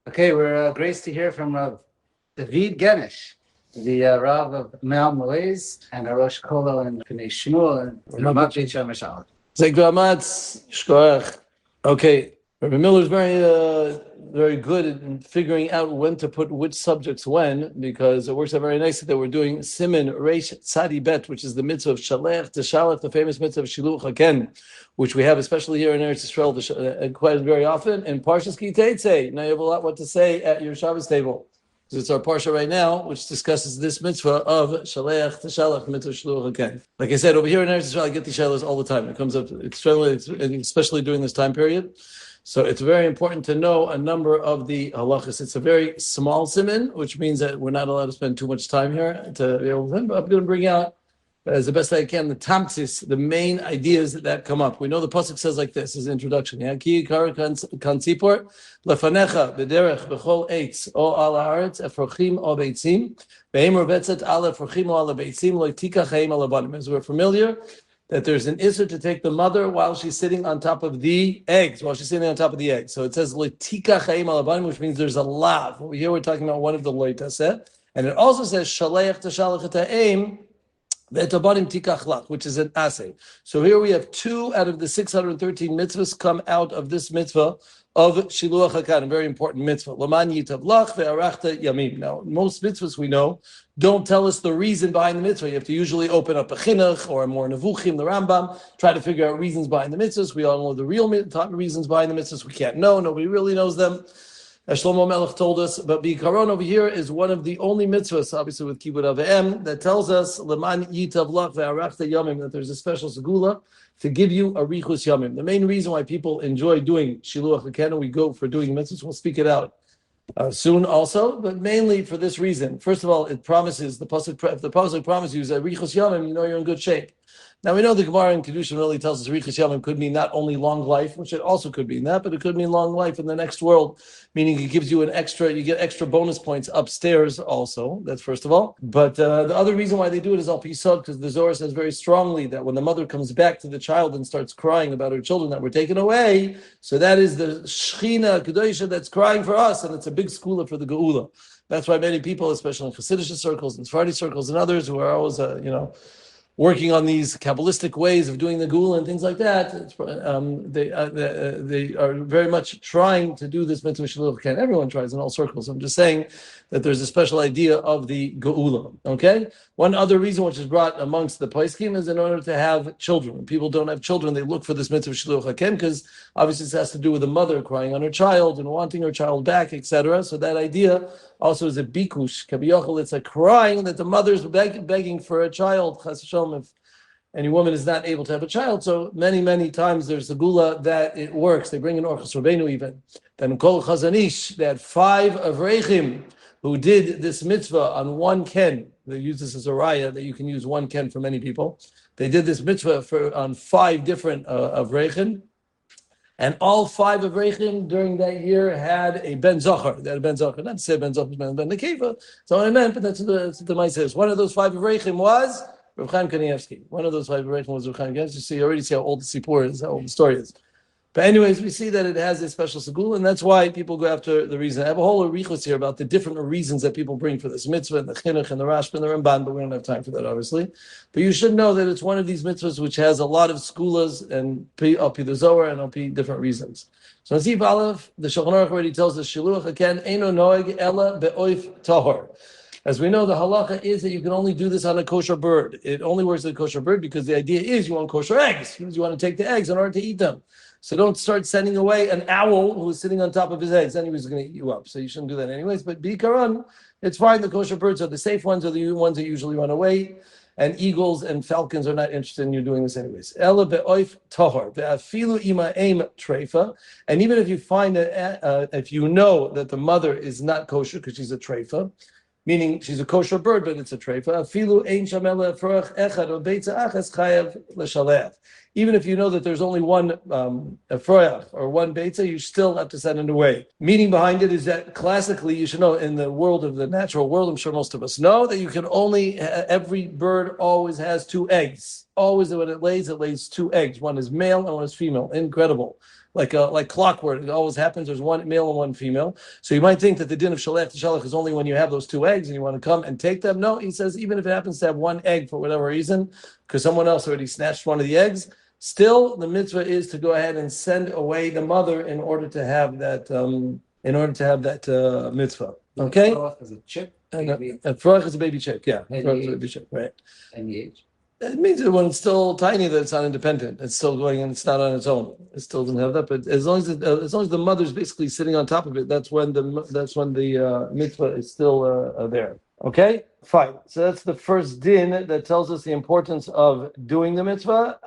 Okay, we're graced to hear from Rav David Genish, the Rav of Mount Malays and Aruch Kolo and Pnei Shmuel and Ramat Beit Mashal. Zeg Ramat Shkoach. Okay, Rabbi Miller is very good in figuring out when to put which subjects when, because it works out very nicely that we're doing Siman Reish Tzadi Bet, which is the mitzvah of Shalech to Shalach, the famous mitzvah of Shiluach HaKen, which we have especially here in Eretz Yisrael quite very often. And Parshas Ki Teitzei. Now you have a lot what to say at your Shabbos table. It's our parsha right now, which discusses this mitzvah of Shaleach to Shalach, mitzvah Shiluach HaKen. Like I said, over here in Eretz Yisrael, I get these shalos all the time. It comes up, especially during this time period. So it's very important to know a number of the halachas. It's a very small siman, which means that we're not allowed to spend too much time here to be able to. But I'm going to bring out, as the best I can, the tamtzis, the main ideas that come up. We know the pasuk says like this, as an introduction. Ki kara kan tzipor lefanecha b'derech b'chol eitz o al haaretz efrochim o beitzim be'emor betzet al efrochim o al beitzim lo tikach haim al abanim. As we're familiar, that there's an issur to take the mother while she's sitting on top of the eggs, So it says lo tikach haim al abanim, which means there's a lav. Over here we're talking about one of the lo taseh, and it also says shaleach to shalach et ha'em, which is an assay. So here we have 2 out of the 613 mitzvahs come out of this mitzvah of Shiluach HaKen, a very important mitzvah. Laman yitavlach ve'arachta yamim. Now, most mitzvahs we know don't tell us the reason behind the mitzvah. You have to usually open up a chinuch or a more nevuchim, the Rambam, try to figure out reasons behind the mitzvahs. We all know the real reasons behind the mitzvahs. We can't know. Nobody really knows them. As Shlomo Melech told us, but Bikaron over here is one of the only mitzvahs, obviously with Kibud Avim, that tells us Leman Yitavlach ve'arachta Yomim, that there's a special segula to give you a richus Yomim. The main reason why people enjoy doing Shiluach HaKen, and we go for doing mitzvahs, we'll speak it out soon also, but mainly for this reason. First of all, it promises, if the pasuk promises you a richus Yomim, you know you're in good shape. Now we know the Gemara in Kedushin really tells us Richas Yamim could mean not only long life, which it also could mean that, but it could mean long life in the next world, meaning it gives you you get extra bonus points upstairs also. That's first of all. But the other reason why they do it is al pisod, because the Zohar says very strongly that when the mother comes back to the child and starts crying about her children that were taken away, so that is the Shechina Kedosha that's crying for us, and it's a big skula for the Geula. That's why many people, especially in Hasidic circles and Sephardi circles and others who are always, working on these Kabbalistic ways of doing the Gula and things like that, they are very much trying to do this mitzvah Shiluach HaKen. Everyone tries in all circles. I'm just saying that there's a special idea of the Geula. Okay? One other reason which is brought amongst the Paiskim is in order to have children. When people don't have children, they look for this mitzvah Shiluach HaKen because obviously this has to do with a mother crying on her child and wanting her child back, etc. So that idea also is a bikush, kabiyachol. It's a crying that the mother's begging for a child. Chas v'shalom, if any woman is not able to have a child. So many times there's a gula that it works. They bring in Orchos Rabbeinu even. Then Kol Chazanish, they had 5 Avrechim who did this mitzvah on one ken. They use this as a raya that you can use one ken for many people. They did this mitzvah on 5 different Avrechim. And all 5 Avrechim during that year had a Ben Zachar. They had a Ben Zachar. Not to say Ben Zachar was Ben Nekeva. That's what I meant, but that's what the Mai says. One of those 5 Avrechim was Rav Chaim Kanievsky. One of those 5 Avrechim was Rav Chaim Kanievsky. You already see how old the Sipur is, how old the story is. But anyways, we see that it has a special segul, and that's why people go after the reason. I have a whole arichos here about the different reasons that people bring for this mitzvah, and the chinuch, and the rashba, and the ramban, but we don't have time for that, obviously. But you should know that it's one of these mitzvahs which has a lot of skulas, and al pi the Zohar, and al pi different reasons. So in Sif Aleph, the Shulchan Aruch already tells us, Shiluach HaKen eino noeg ela be'oif tahor. As we know, the halacha is that you can only do this on a kosher bird. It only works on a kosher bird because the idea is you want kosher eggs. Because you want to take the eggs in order to eat them. So don't start sending away an owl who is sitting on top of his eggs. Anyways, going to eat you up. So you shouldn't do that anyways. But bikaran, it's fine. The kosher birds are the safe ones, are the ones that usually run away. And eagles and falcons are not interested in you doing this anyways. Ela be'oif tahor, ve'afilu ima aim treifa. And even if you find that, if you know that the mother is not kosher because she's a treifa, meaning she's a kosher bird, but it's a treifa. Afilu ein shamela efroach echad or beitza achas chayav l'shaleach. Even if you know that there's only one efroach or one beitza, you still have to send it away. Meaning behind it is that classically, you should know in the world of the natural world, I'm sure most of us know that you can only, every bird always has 2 eggs. Always when it lays 2 eggs. One is male and one is female. Incredible. like clockwork. It always happens. There's one male and one female. So you might think that the din of shalech to shalach is only when you have those two eggs and you want to come and take them. No, he says even if it happens to have one egg for whatever reason, because someone else already snatched one of the eggs, still the mitzvah is to go ahead and send away the mother in order to have that mitzvah. Okay. As a chip. A frog is a baby chick. Yeah, frog is a baby chick. Right. Any age. It means that when it's still tiny, that it's not independent. It's still going and it's not on its own. It still doesn't have that. But as long as the mother's basically sitting on top of it, that's when the mitzvah is still there. Okay, fine. So that's the first din that tells us the importance of doing the mitzvah.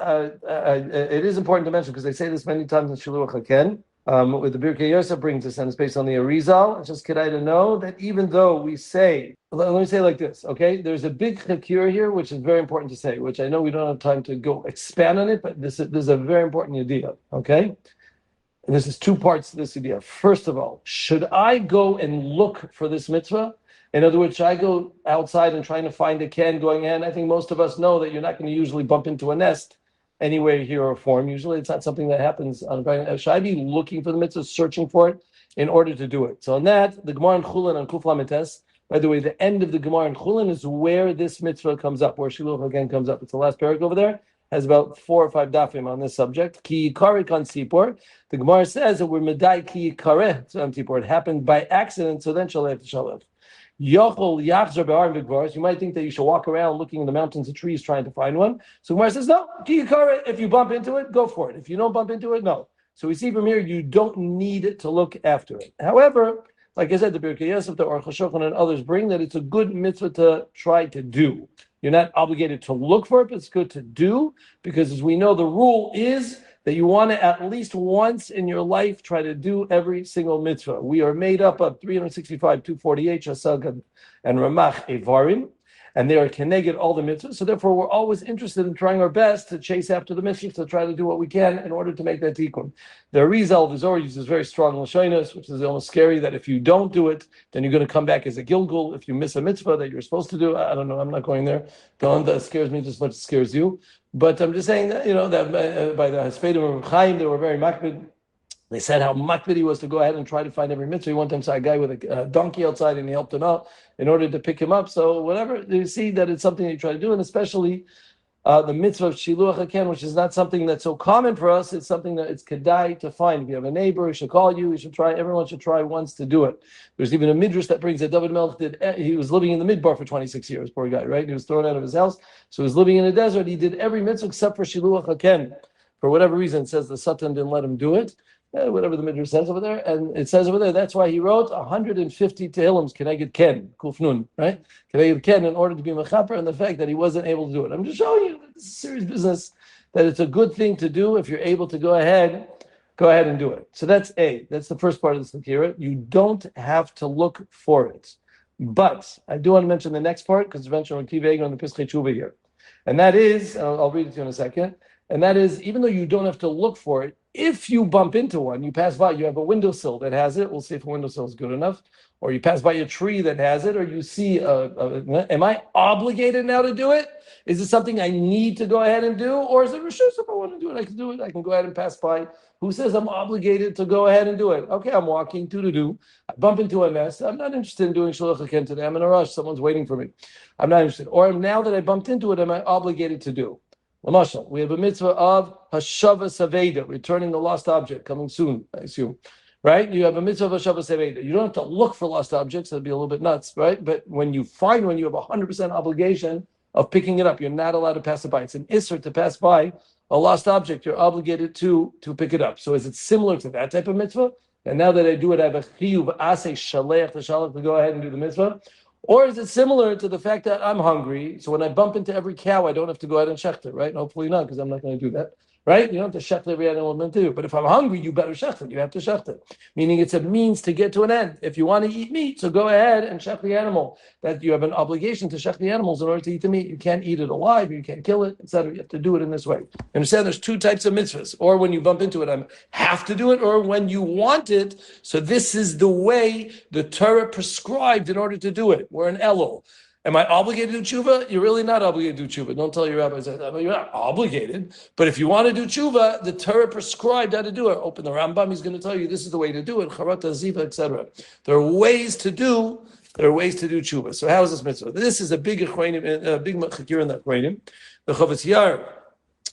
It is important to mention because they say this many times in Shiluach HaKen. With the Birkei Yosef brings us, and it's based on the Arizal. It's just kedai to know that even though we say, let me say it like this, okay? There's a big chakir here, which is very important to say, which I know we don't have time to go expand on it, but this is a very important idea, okay? And this is two parts to this idea. First of all, should I go and look for this mitzvah? In other words, should I go outside and trying to find a can going in? I think most of us know that you're not going to usually bump into a nest anywhere here or form. Usually it's not something that happens on should I be looking for the mitzvah, searching for it in order to do it? So on that, the Gemara in Chulin on Kuf Lametes, by the way, the end of the Gemara in Chulin is where this mitzvah comes up, where Shiluach again comes up. It's the last paragraph over there, has about 4 or 5 dafim on this subject. Ki yikare kan sipor. The Gemara says that we're medai ki yikare, so sipor. It happened by accident, so then shalef to shalef. Yochol yachzer be'arim b'gvaros. You might think that you should walk around looking in the mountains and trees trying to find one. So Gemara says, no, if you bump into it, go for it. If you don't bump into it, no. So we see from here, you don't need to look after it. However, like I said, the Birkei Yosef, the Aruch HaShulchan, and others bring that it's a good mitzvah to try to do. You're not obligated to look for it, but it's good to do, because as we know, the rule is that you want to at least once in your life try to do every single mitzvah. We are made up of 365, 248, Shasag and Ramach Evarim, and they are keneged all the mitzvahs. So therefore, we're always interested in trying our best to chase after the mitzvahs, to try to do what we can in order to make that tikkun. The Arizal, the Zohar uses very strong lashonos, which is almost scary, that if you don't do it, then you're going to come back as a gilgul. If you miss a mitzvah that you're supposed to do, I don't know, I'm not going there. That scares me just as much as it scares you. But I'm just saying that, that by the Haspedim of Chaim, they were very makbid. They said how makbid he was to go ahead and try to find every mitzvah. One time saw a guy with a donkey outside and he helped him out in order to pick him up. So whatever, you see that it's something you try to do, and especially the mitzvah of Shiluach HaKen, which is not something that's so common for us. It's something that it's kedai to find. If you have a neighbor, he should call you. Everyone should try once to do it. There's even a midrash that brings that David Melech he was living in the midbar for 26 years, poor guy, right? He was thrown out of his house. So he was living in the desert. He did every mitzvah except for Shiluach HaKen. For whatever reason, it says the Satan didn't let him do it. Whatever the midrash says over there, and it says over there, that's why he wrote 150 tehillims, Keneged Ken, Kufnun, right? Keneged Ken, in order to be mechaper, and the fact that he wasn't able to do it. I'm just showing you that this is serious business, that it's a good thing to do if you're able to go ahead and do it. So that's that's the first part of the Lakira. You don't have to look for it. But I do want to mention the next part, because eventually we'll keep on the Pischei Tshuva here. And that is, I'll read it to you in a second, and that is, even though you don't have to look for it, if you bump into one, you pass by, you have a windowsill that has it, we'll see if a windowsill is good enough, or you pass by a tree that has it, or you see, am I obligated now to do it? Is it something I need to go ahead and do? Or is it rishus? If I want to do it, I can do it. I can go ahead and pass by. Who says I'm obligated to go ahead and do it? Okay, I'm walking, I bump into a nest. I'm not interested in doing Shiluach HaKen today. I'm in a rush. Someone's waiting for me. I'm not interested. Or now that I bumped into it, am I obligated to do? Lamashal, we have a mitzvah of Hashavas Haveda, returning the lost object, coming soon, I assume. Right? You have a mitzvah of Hashavas Haveda. You don't have to look for lost objects. That'd be a little bit nuts, right? But when you find one, you have 100% obligation of picking it up. You're not allowed to pass it by. It's an isser to pass by a lost object. You're obligated to pick it up. So is it similar to that type of mitzvah? And now that I do it, I have a chiyuv aseh shaleach to go ahead and do the mitzvah. Or is it similar to the fact that I'm hungry, so when I bump into every cow, I don't have to go ahead and shecht it, right? Hopefully not, because I'm not going to do that, right? You don't have to shecht every animal I'm meant to do. But if I'm hungry, you better shecht it. You have to shecht it. Meaning it's a means to get to an end. If you want to eat meat, so go ahead and shecht the animal. That you have an obligation to shecht the animals in order to eat the meat. You can't eat it alive, you can't kill it, etc. You have to do it in this way. You understand? There's two types of mitzvahs. Or when you bump into it, I have to do it, or when you want it. So this is the way the Torah prescribed in order to do it. We're an Elul. Am I obligated to do tshuva? You're really not obligated to do tshuva. Don't tell your rabbis that. You're not obligated. But if you want to do tshuva, the Torah prescribed how to do it. Open the Rambam. He's going to tell you this is the way to do it. Charata, ziva, etc. There are ways to do. There are ways to do tshuva. So how is this mitzvah? This is a big big chakir in the achronim. The Chavetz Yair,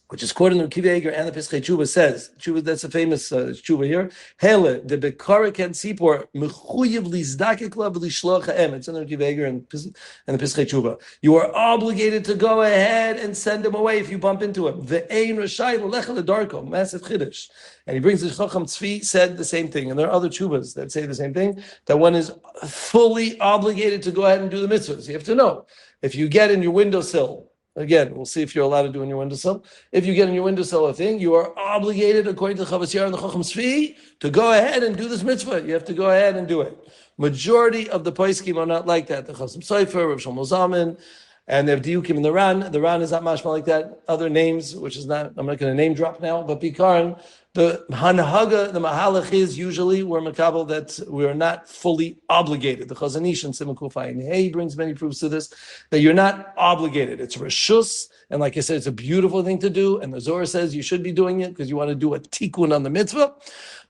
which is quoted in the Kiva Eger and the Pischei Tshuva, says, Tshuva, that's a famous Tshuva here, Hele, the Bekara Ken Sipor, Mechuyev Lizdakik La V'Lishloach Ha'em. It's in the Kiva Eger and the Pischei Tshuva. You are obligated to go ahead and send him away if you bump into him. Ve'ein Rashai L'Lecha L'Darko, massive Chiddush. And he brings the Chacham Tzvi said the same thing. And there are other Tshuvas that say the same thing, that one is fully obligated to go ahead and do the mitzvahs. You have to know, if you get in your windowsill, again, we'll see if you're allowed to do in your windowsill. If you get in your windowsill a thing, you are obligated, according to the Chavetz Yair and the Chacham Tzvi, to go ahead and do this mitzvah. You have to go ahead and do it. Majority of the poskim are not like that. The Chasam Sofer, Rav Shlomo Zalman, and they have diukim in the Ran. The Ran is not mashma like that. Other names, which is not, I'm not going to name drop now, but Bikaran, the Hanhaga, the Mahalach is usually we're makabel that we are not fully obligated. The Chazon Ish and Simon Kufay and Hey brings many proofs to this, that you're not obligated. It's reshus, and like I said, it's a beautiful thing to do, and the Zohar says you should be doing it because you want to do a tikkun on the mitzvah,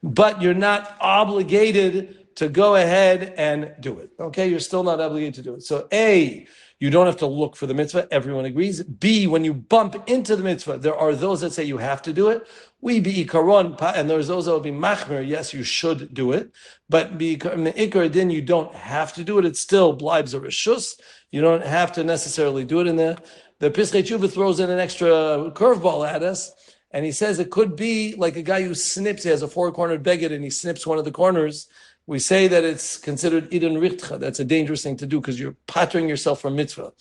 but you're not obligated to go ahead and do it. Okay, you're still not obligated to do it. So A, you don't have to look for the mitzvah. Everyone agrees. B, when you bump into the mitzvah, there are those that say you have to do it. We be ikaron, and there's those that will be machmer. Yes, you should do it. But be ikar din, you don't have to do it. It still blibes a reshus. You don't have to necessarily do it. In the Pischei Tshuva throws in an extra curveball at us, and he says it could be like a guy who snips. He has a four-cornered beged, and he snips one of the corners. We say that it's considered idun richtcha. That's a dangerous thing to do because you're pattering yourself from mitzvah.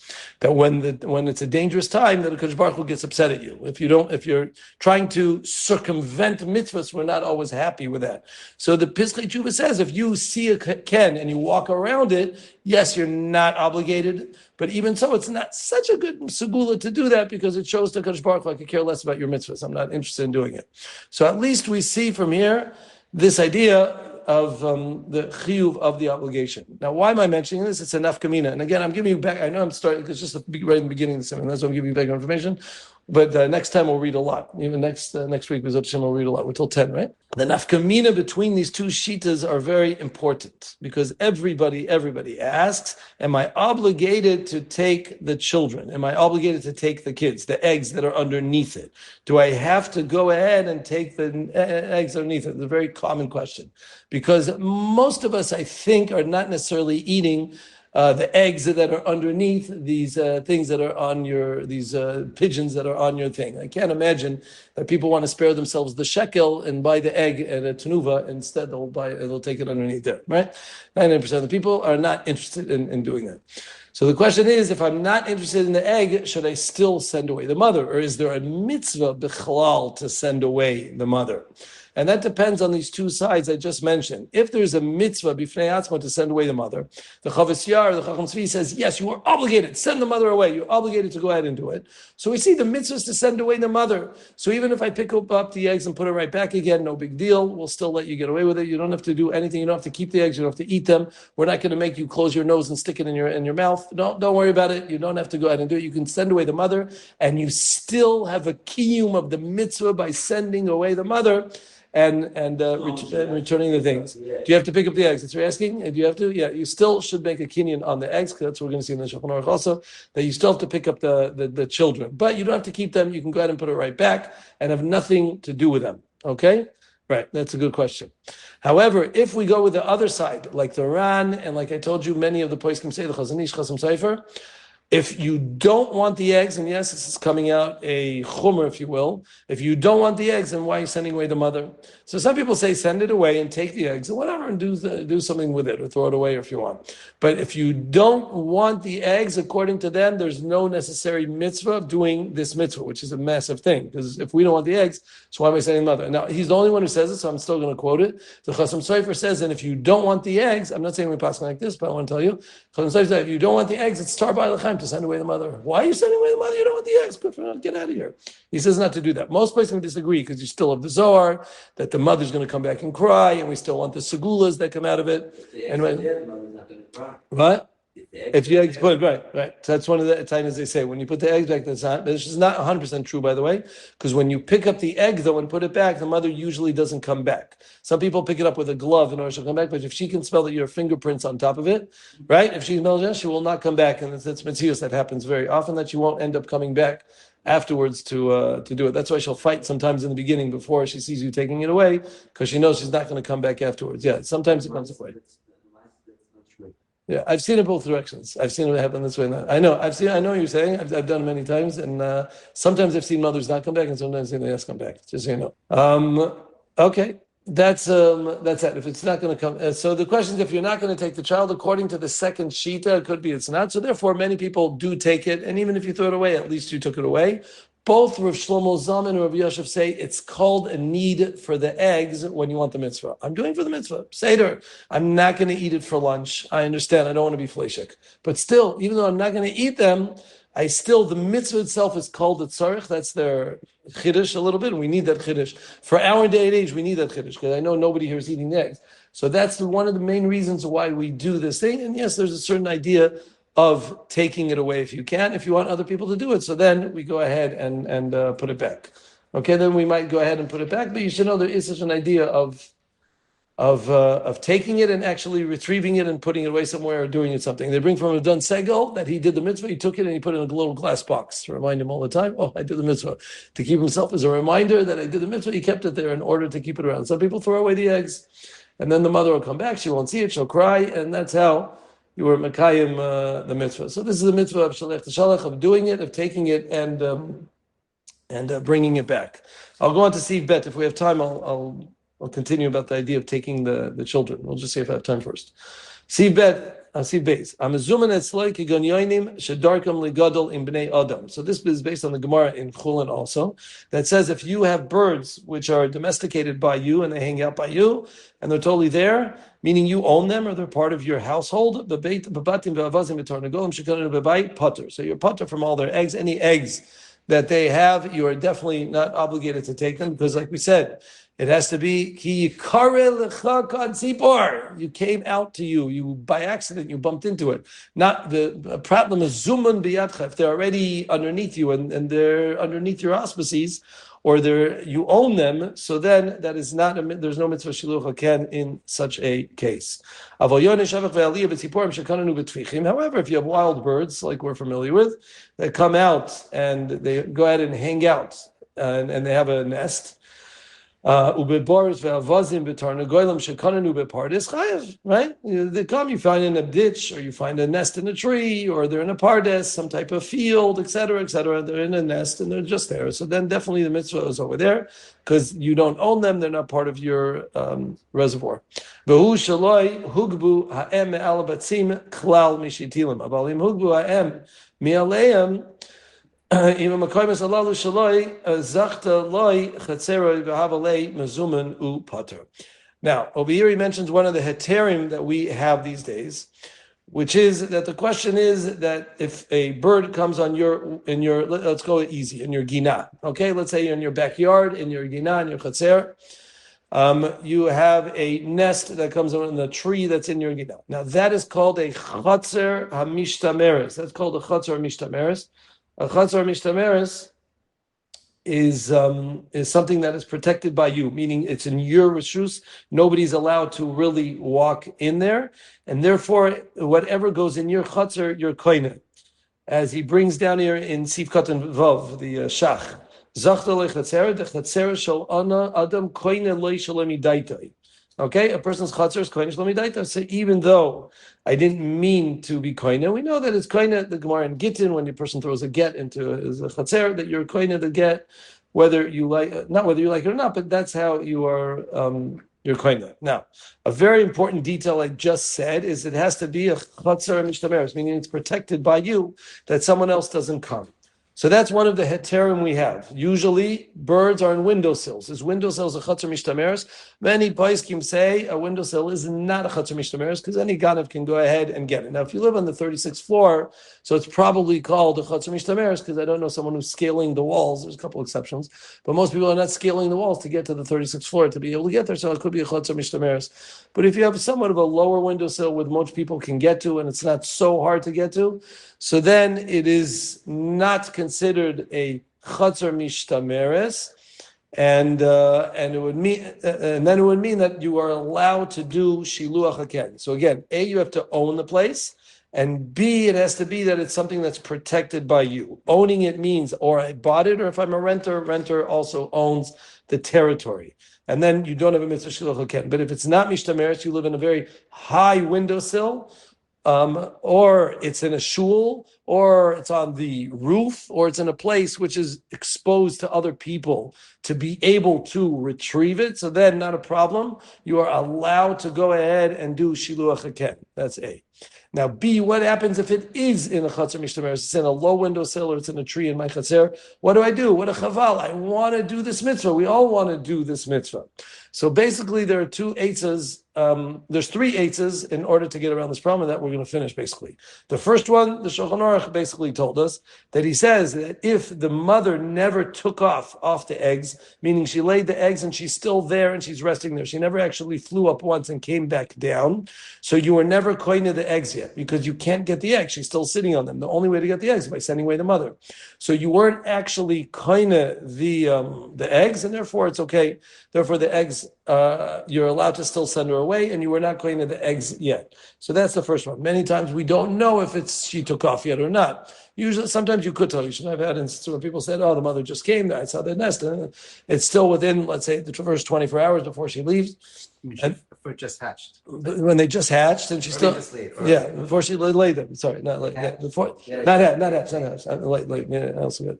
That when it's a dangerous time, that the Kodesh Baruch Hu gets upset at you. If you're trying to circumvent mitzvahs, we're not always happy with that. So the Pischei Tshuva says, if you see a ken and you walk around it, yes, you're not obligated. But even so, it's not such a good segula to do that because it shows to Kodesh Baruch Hu I could care less about your mitzvahs. I'm not interested in doing it. So at least we see from here this idea of the chiyuv of the obligation. Now, why am I mentioning this? It's a nafkamina. And again, I'm giving you back, I know I'm starting, it's just right in the beginning of the seminar, that's why I'm giving you back information. But next time we'll read a lot. Even next week, we'll read a lot. We're till 10, right? The nafkamina between these two shitas are very important because everybody asks, am I obligated to take the children? Am I obligated to take the kids, the eggs that are underneath it? Do I have to go ahead and take the eggs underneath it? It's a very common question because most of us, I think, are not necessarily eating the eggs that are underneath these things that are on these pigeons that are on your thing. I can't imagine that people want to spare themselves the shekel and buy the egg at a tenuva. Instead, they'll take it underneath there, right? 99% of the people are not interested in doing that. So the question is, if I'm not interested in the egg, should I still send away the mother? Or is there a mitzvah bichlal to send away the mother? And that depends on these two sides I just mentioned. If there's a mitzvah b'fnei atzma to send away the mother, the Chavetz Yair, the Chacham Tzvi says, yes, you are obligated, send the mother away. You're obligated to go ahead and do it. So we see the mitzvahs to send away the mother. So even if I pick up the eggs and put it right back again, no big deal. We'll still let you get away with it. You don't have to do anything. You don't have to keep the eggs. You don't have to eat them. We're not going to make you close your nose and stick it in your mouth. Don't worry about it. You don't have to go ahead and do it. You can send away the mother, and you still have a kiyum of the mitzvah by sending away the mother. And returning the things. Do you have to pick up the eggs? That's what you're asking? Do you have to? Yeah, you still should make a kinyan on the eggs, because that's what we're going to see in the Shulchan Aruch also, that you still have to pick up the children. But you don't have to keep them. You can go ahead and put it right back and have nothing to do with them. Okay? Right, that's a good question. However, if we go with the other side, like the Ran, and like I told you, many of the poskim say, the Chazon Ish, Chasam Sofer, if you don't want the eggs, and yes, this is coming out a chumrah, if you will. If you don't want the eggs, then why are you sending away the mother? So some people say send it away and take the eggs or whatever and do something with it or throw it away if you want. But if you don't want the eggs, according to them, there's no necessary mitzvah of doing this mitzvah, which is a massive thing. Because if we don't want the eggs, so why am I sending the mother? Now, he's the only one who says it, so I'm still going to quote it. The Chasam Sofer says, and if you don't want the eggs, I'm not saying we pass like this, but I want to tell you, Chasam Sofer says, if you don't want the eggs, it's tar b'alachaim to send away the mother. Why are you sending away the mother? You don't want the eggs. Good for you. Get out of here. He says not to do that. Most places disagree because you still have the Zohar, that the mother's going to come back and cry, and we still want the segulas that come out of it. And when, what? If the eggs put right. So that's one of the times they say when you put the eggs back. This is not 100% true, by the way, because when you pick up the egg though and put it back, the mother usually doesn't come back. Some people pick it up with a glove in order to come back, but if she can smell that your fingerprints on top of it, right? If she smells it, she will not come back, and it's Mitzvah that happens very often that she won't end up coming back afterwards to do it. That's why she'll fight sometimes in the beginning before she sees you taking it away, because she knows she's not going to come back afterwards. Yeah, sometimes it comes away. Yeah, I've seen it both directions. I've seen it happen this way. I know what you're saying. I've done it many times, and sometimes I've seen mothers not come back, and sometimes they yes come back. Just so you know. Okay, that's it. If it's not going to come, so the question is, if you're not going to take the child, according to the second shita, it could be it's not. So therefore, many people do take it, and even if you throw it away, at least you took it away. Both Rav Shlomo Zalman and Rav Yosef say it's called a need for the eggs when you want the mitzvah. I'm doing for the mitzvah. Seder. I'm not going to eat it for lunch. I understand. I don't want to be fleshik. But still, even though I'm not going to eat them, the mitzvah itself is called a tzarich. That's their chiddush a little bit. And we need that chiddush. For our day and age, we need that chiddush because I know nobody here is eating eggs. So that's one of the main reasons why we do this thing. And yes, there's a certain idea of taking it away if you can, if you want other people to do it. So then we go ahead and put it back. Okay, then we might go ahead and put it back, but you should know there is such an idea of taking it and actually retrieving it and putting it away somewhere or doing it something. They bring from Adon Segel that he did the mitzvah, he took it and he put it in a little glass box to remind him all the time, I did the mitzvah. To keep himself as a reminder that I did the mitzvah, he kept it there in order to keep it around. Some people throw away the eggs, and then the mother will come back, she won't see it, she'll cry, and that's how you were Mekayim the mitzvah. So this is the mitzvah of Shalech T'Shalach, of doing it, of taking it, and bringing it back. I'll go on to Siv Bet. If we have time, I'll continue about the idea of taking the children. We'll just see if I have time first. Siv Bet. Siv Beis. Amazuman etzloi kigon yoinim shedarkam ligadol in bnei adam. So this is based on the Gemara in Chulin also, that says if you have birds which are domesticated by you and they hang out by you and they're totally there, meaning you own them or they're part of your household, so you're putter from all their eggs. Any eggs that they have, you are definitely not obligated to take them because, like we said, it has to be ki tzipor. You came out to you by accident, you bumped into it. Not the problem is zuman biyadcha. If they're already underneath you and they're underneath your auspices, or you own them, so then that is not there's no mitzvah shiluach HaKen in such a case. However, if you have wild birds, like we're familiar with, that come out and they go ahead and hang out, and they have a nest, right? They come, you find in a ditch, or you find a nest in a tree, or they're in a pardes, some type of field, etc., etc. They're in a nest and they're just there. So then definitely the mitzvah is over there because you don't own them; they're not part of your reservoir. Even Makoymas Alalu Shaloi Zachta Loi Chatzeroi V'Havalei Mezuman U Pater. Now, over here he mentions one of the heterim that we have these days, which is that the question is that if a bird comes on let's go easy, in your gina, okay? Let's say you're in your backyard, in your gina, in your chatzer, you have a nest that comes on the tree that's in your gina. Now, that is called a chatzer hamishtameres. That's called a chatzer hamishtameres. A chatzar mishtameres is something that is protected by you, meaning it's in your reshus. Nobody's allowed to really walk in there, and therefore, whatever goes in your chatzar, your koine. As he brings down here in Sif Katan Vav, the Shach, Zachta lechatzer, the chatzer shel ana adam koine loy shalom idaitai. Okay, a person's chatzar is koine shalom idaitai. So even though I didn't mean to be koine, we know that it's koine, the Gemara in Gittin, when the person throws a get into a chatzer, that you're koine the get, whether you like it or not, but that's how you are, you're koine. Now, a very important detail I just said is it has to be a chatzar mishtameres, meaning it's protected by you, that someone else doesn't come. So that's one of the heterim we have. Usually, birds are in windowsills. Is windowsills a chatzar mishtameres? Many poskim say a windowsill is not a chatzar mishtameres because any ganav can go ahead and get it. Now, if you live on the 36th floor, so it's probably called a chatzar mishtameres because I don't know someone who's scaling the walls. There's a couple exceptions, but most people are not scaling the walls to get to the 36th floor to be able to get there. So it could be a chatzar mishtameres. But if you have somewhat of a lower windowsill which most people can get to, and it's not so hard to get to, so then it is not considered a chatzar mishtameres, and it would mean, and then it would mean that you are allowed to do Shiluach HaKen. So again, A, you have to own the place, and B, it has to be that it's something that's protected by you. Owning it means, or I bought it, or if I'm a renter also owns the territory. And then you don't have a mitzvah Shiluach HaKen. But if it's not mishtameres, you live in a very high windowsill, or it's in a shul, or it's on the roof, or it's in a place which is exposed to other people to be able to retrieve it. So then, not a problem. You are allowed to go ahead and do Shiluach HaKen. That's A. Now, B, what happens if it is in a chatzar mishtameres? It's in a low windowsill or it's in a tree in my chatzer. What do I do? What a chaval. I want to do this mitzvah. We all want to do this mitzvah. So basically, there are two eitzes. There's three eitzes in order to get around this problem, and that we're going to finish, basically. The first one, the Shulchan Aruch basically told us that he says that if the mother never took off the eggs, meaning she laid the eggs and she's still there and she's resting there, she never actually flew up once and came back down, so you were never koine the eggs yet, because you can't get the eggs. She's still sitting on them. The only way to get the eggs is by sending away the mother. So you weren't actually koine the eggs, and therefore it's okay. Therefore, the eggs, you're allowed to still send her away, and you were not going to the eggs yet. So that's the first one. Many times we don't know if she took off yet or not. Usually, sometimes you could tell. You should have had instances where people said, "Oh, the mother just came. I saw the nest," and it's still within, let's say, the first 24 hours before she leaves. And for just hatched. When they just hatched, and she still, before she laid them. Sorry, not like that. Before, not hatched. Also good.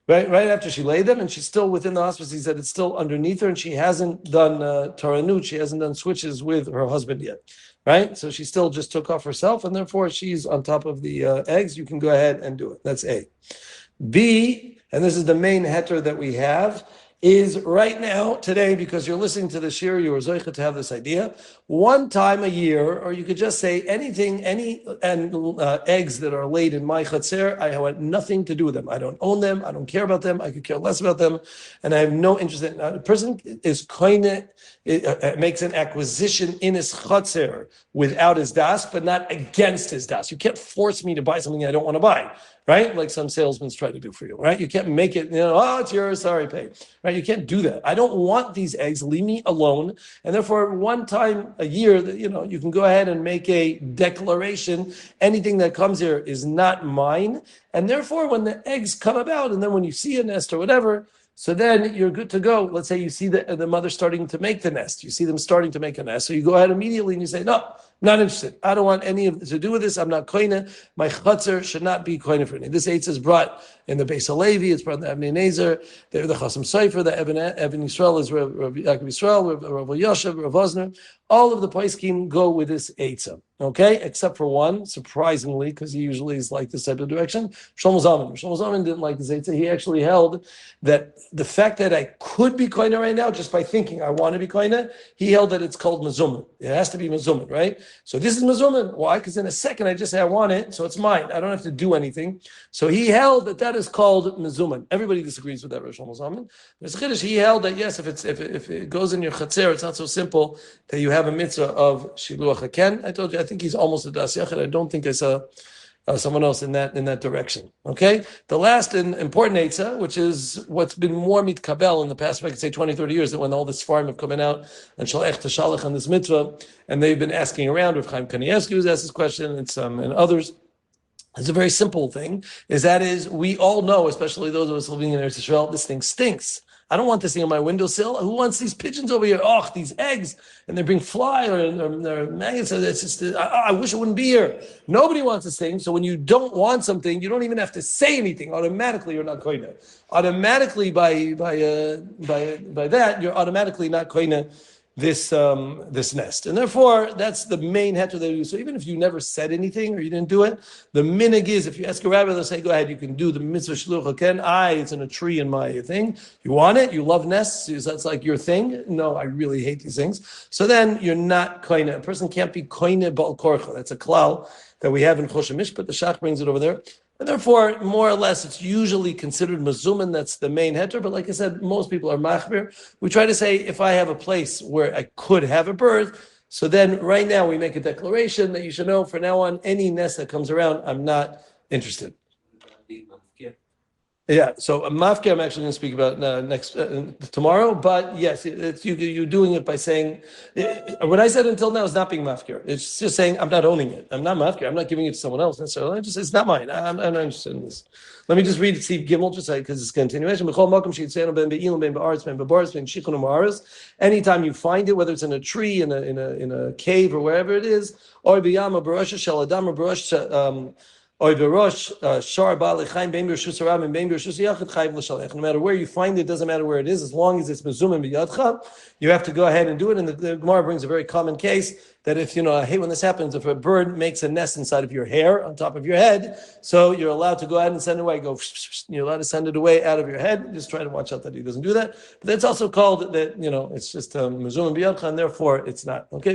Right after she laid them, and she's still within the hospice. He said it's still underneath her, and she hasn't done taranut. She hasn't done switches with her husband yet, right? So she still just took off herself, and therefore she's on top of the eggs. You can go ahead and do it. That's A. B, and this is the main heter that we have, is right now, today, because you're listening to the shir, you are zoicha to have this idea. One time a year, or you could just say any eggs that are laid in my chatzer, I want nothing to do with them. I don't own them. I don't care about them. I could care less about them, and I have no interest in. A person is koine, makes an acquisition in his chatzer without his das, but not against his das. You can't force me to buy something I don't want to buy. Right? Like some salesmen try to do for you, right? You can't make it, it's yours, sorry, pay. Right? You can't do that. I don't want these eggs, leave me alone. And therefore, one time a year, you can go ahead and make a declaration. Anything that comes here is not mine. And therefore, when the eggs come about, and then when you see a nest or whatever, so then you're good to go. Let's say you see the mother starting to make the nest. You see them starting to make a nest. So you go ahead immediately and you say, no, not interested. I don't want any to do with this. I'm not koine. My chutzner should not be koine for me. This eitz is brought in the Beis Halevi. It's brought in the Avnei Nezer, the Chasam Sofer, the Eben Yisrael is Rav Yaakov Yisrael, Rav Yoshev, Rav Osner. All of the poskim go with this eitzah, okay? Except for one, surprisingly, because he usually is like this type of direction. Shlomo Zalman didn't like this eitzah. He actually held that the fact that I could be koine right now, just by thinking I want to be koine, he held that it's called mezuman. It has to be mezuman, right? So this is mezuman. Why? Because in a second I just say I want it, so it's mine. I don't have to do anything. So he held that is called mezuman. Everybody disagrees with that, Rosh Zalman. He held that yes, if it goes in your chatzer, it's not so simple that you have a mitzvah of Shiluach HaKen. I told you, I think he's almost a das yachid. I don't think I saw someone else in that direction. Okay? The last and important eitzah, which is what's been more mitkabel in the past, I could say 20, 30 years, that when all this farm have come out and shalech to shalach on this mitzvah, and they've been asking around, Rav Chaim Kanievsky was asked this question, and others. It's a very simple thing, is we all know, especially those of us living in Eretz Yisrael, this thing stinks. I don't want this thing on my windowsill. Who wants these pigeons over here? Oh, these eggs, and they bring fly or they're maggots. It's just, I wish it wouldn't be here. Nobody wants this thing. So when you don't want something, you don't even have to say anything. Automatically, you're not koine. Automatically, by that, you're automatically not koine this nest, and therefore that's the main heter they do. So even if you never said anything or you didn't do it, the minig is if you ask a rabbi, they'll say, "Go ahead, you can do the mitzvah Shiluach HaKen." It's in a tree in my thing. You want it? You love nests? That's like your thing? No, I really hate these things. So then you're not koine. A person can't be koine bal korcha. That's a klal that we have in Kosher Mishpat. The Shach brings it over there. And therefore, more or less, it's usually considered mazuman. That's the main heter. But like I said, most people are machmir. We try to say, if I have a place where I could have a bird, so then right now we make a declaration that you should know, from now on, any nest that comes around, I'm not interested. Yeah, so mafkir I'm actually going to speak about next tomorrow, but yes, it's you're doing it by saying, what I said until now is not being mafkir. It's just saying I'm not owning it. I'm not mafkir. I'm not giving it to someone else necessarily. It's not mine. I'm not interested in this. Let me just read Steve Gimel, just because it's a continuation. Anytime you find it, whether it's in a tree, in a cave, or wherever it is, or biyama barasha shaladam or barasha. No matter where you find it, doesn't matter where it is, as long as it's mezumim b'yadcha, you have to go ahead and do it. And the Gemara brings a very common case that if, I hate when this happens, if a bird makes a nest inside of your hair, on top of your head, so you're allowed to go ahead and send it away, you're allowed to send it away out of your head. Just try to watch out that he doesn't do that. But that's also called that, it's just mezumim b'yadcha, and therefore it's not. Okay.